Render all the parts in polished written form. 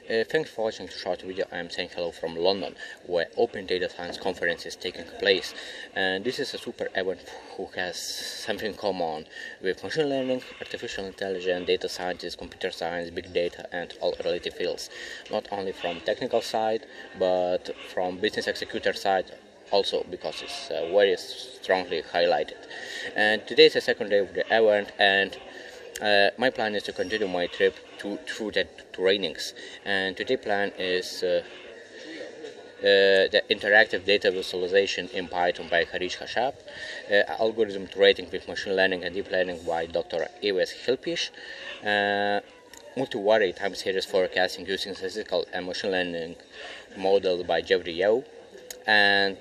Thanks for watching the short video. I am saying hello from London, where Open Data Science Conference is taking place. And this is a super event who has something common with machine learning, artificial intelligence, data science, computer science, big data, and all related fields. Not only from technical side, but from business executor side also, because it's very strongly highlighted. And today is the second day of the event, and my plan is to continue my trip through the trainings. And today's plan is the interactive data visualization in Python by Harish Kashyap, algorithm trading with machine learning and deep learning by Dr. Yves Hilpisch, multivariate time series forecasting using statistical and machine learning models by Yves, and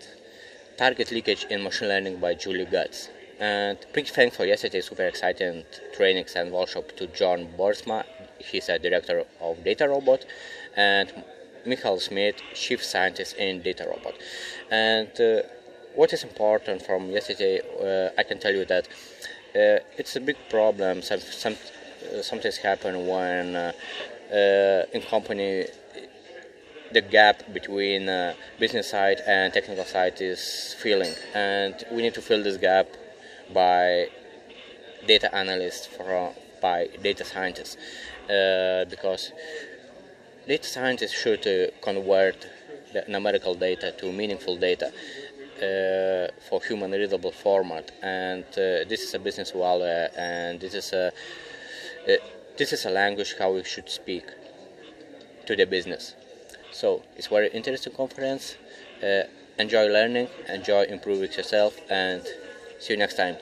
target leakage in machine learning by Julie Gutz. And big thanks for yesterday's super exciting trainings and workshop to John Borsma, he's a director of Data Robot, and Michael Smith, chief scientist in Data Robot. And what is important from yesterday, I can tell you that it's a big problem. Sometimes happen when in company the gap between business side and technical side is filling, and we need to fill this gap by data analysts, by data scientists, because data scientists should convert the numerical data to meaningful data for human readable format, and this is a business value, and this is a language how we should speak to the business. So it's very interesting conference. Enjoy learning, enjoy improving yourself, and see you next time.